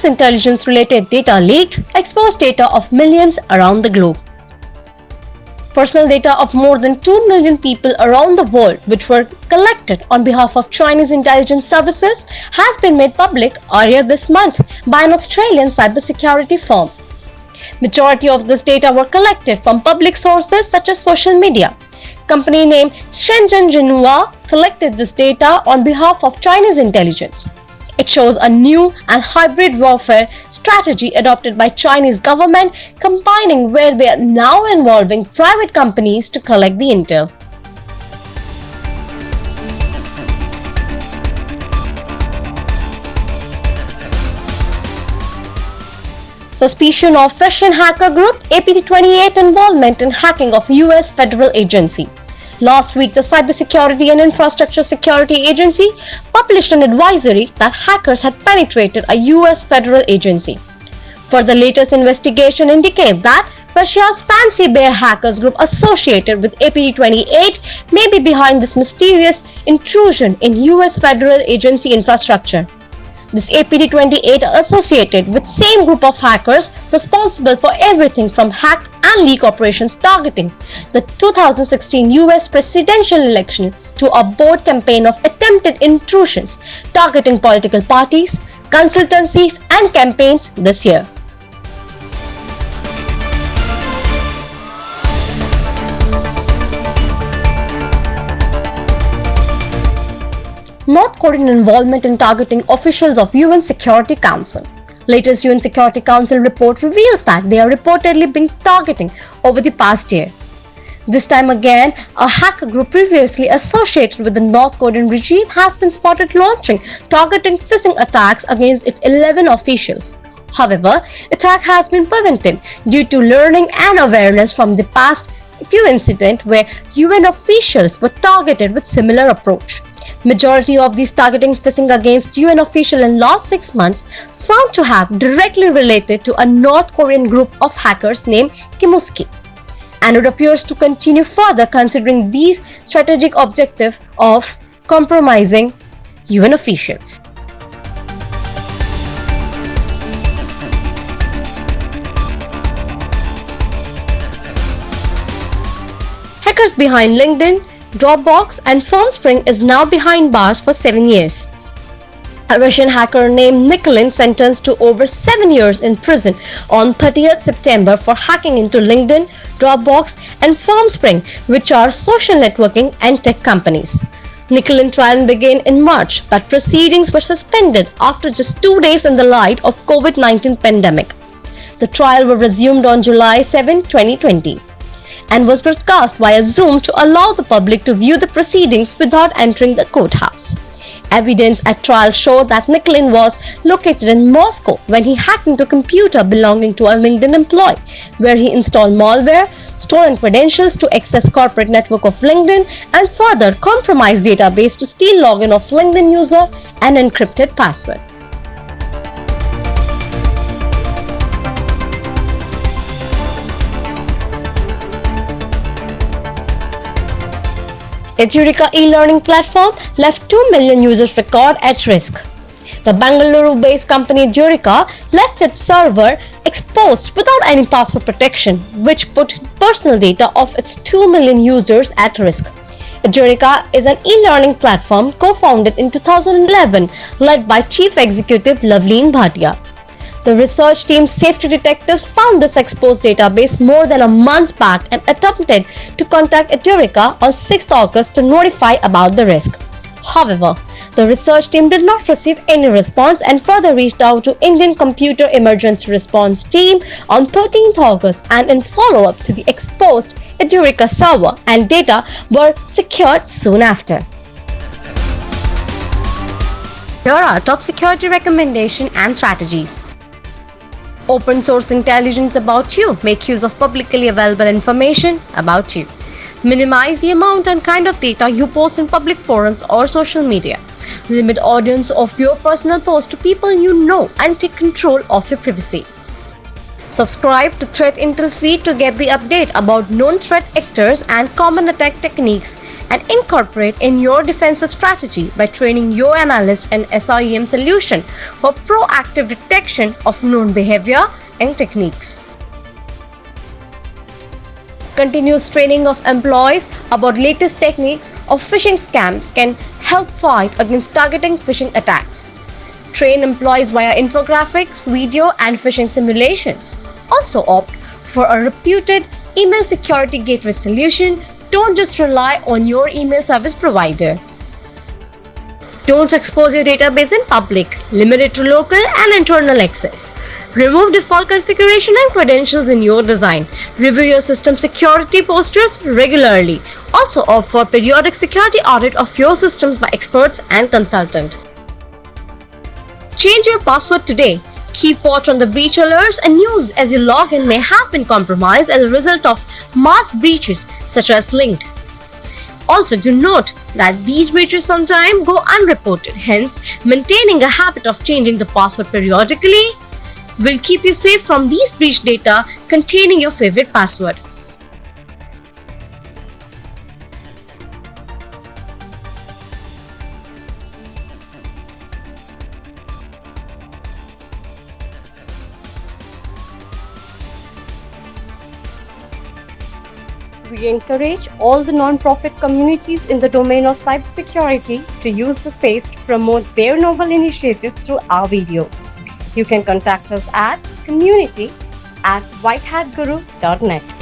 Chinese intelligence-related data leaked, exposed data of millions around the globe. Personal data of more than 2 million people around the world, which were collected on behalf of Chinese intelligence services, has been made public earlier this month by an Australian cybersecurity firm. Majority of this data were collected from public sources such as social media. Company named Shenzhen Jinhua collected this data on behalf of Chinese intelligence. It shows a new and hybrid warfare strategy adopted by Chinese government, combining where they are now involving private companies to collect the intel. Suspicion of Russian hacker group Oct'20 involvement in hacking of US federal agency. Last week, the Cybersecurity and Infrastructure Security Agency published an advisory that hackers had penetrated a US federal agency. Further, latest investigation indicates that Russia's Fancy Bear hackers group associated with Oct'20 may be behind this mysterious intrusion in US federal agency infrastructure. This Oct'20 associated with same group of hackers responsible for everything from hack and leak operations targeting the 2016 US presidential election to a board campaign of attempted intrusions targeting political parties, consultancies and campaigns this year. North Korean involvement in targeting officials of UN Security Council. Latest UN Security Council report reveals that they are reportedly being targeting over the past year. This time again, a hacker group previously associated with the North Korean regime has been spotted launching targeting phishing attacks against its 11 officials. However, attack has been prevented due to learning and awareness from the past few incidents where UN officials were targeted with similar approach. Majority of these targeting phishing against UN officials in last 6 months found to have directly related to a North Korean group of hackers named Kimuski. And it appears to continue further considering these strategic objective of compromising UN officials. Hackers behind LinkedIn, Dropbox and FormSpring is now behind bars for 7 years. A Russian hacker named Nikolin sentenced to over 7 years in prison on 30th September for hacking into LinkedIn, Dropbox and FormSpring, which are social networking and tech companies. Nikolin trial began in March, but proceedings were suspended after just 2 days in the light of COVID-19 pandemic. The trial was resumed on July 7, 2020. And was broadcast via Zoom to allow the public to view the proceedings without entering the courthouse. Evidence at trial showed that Nikolin was located in Moscow when he hacked into a computer belonging to a LinkedIn employee, where he installed malware, stolen credentials to access corporate network of LinkedIn, and further compromised database to steal login of LinkedIn user and encrypted password. Edureka e-learning platform left 2 million users record at risk. The Bangalore-based company Edureka left its server exposed without any password protection, which put personal data of its 2 million users at risk. Edureka is an e-learning platform co-founded in 2011, led by Chief Executive Loveleen Bhatia. The research team's safety detectives found this exposed database more than a month back and attempted to contact Edureka on 6 August to notify about the risk. However, the research team did not receive any response and further reached out to Indian Computer Emergency Response Team on 13th August, and in follow-up to the exposed Edureka server and data were secured soon after. Here are top security recommendations and strategies. Open source intelligence about you. Make use of publicly available information about you. Minimize the amount and kind of data you post in public forums or social media. Limit audience of your personal posts to people you know and take control of your privacy. Subscribe to Threat Intel feed to get the update about known threat actors and common attack techniques, and incorporate in your defensive strategy by training your analyst and SIEM solution for proactive detection of known behavior and techniques. Continuous training of employees about latest techniques of phishing scams can help fight against targeting phishing attacks. Train employees via infographics, video, and phishing simulations. Also opt for a reputed email security gateway solution. Don't just rely on your email service provider. Don't expose your database in public. Limit it to local and internal access. Remove default configuration and credentials in your design. Review your system security posters regularly. Also opt for periodic security audit of your systems by experts and consultants. Change your password today. Keep watch on the breach alerts and news as your login may have been compromised as a result of mass breaches such as linked. Also, do note that these breaches sometimes go unreported, hence, maintaining a habit of changing the password periodically will keep you safe from these breach data containing your favorite password. We encourage all the non-profit communities in the domain of cybersecurity to use the space to promote their noble initiatives through our videos. You can contact us at community@whitehatguru.net.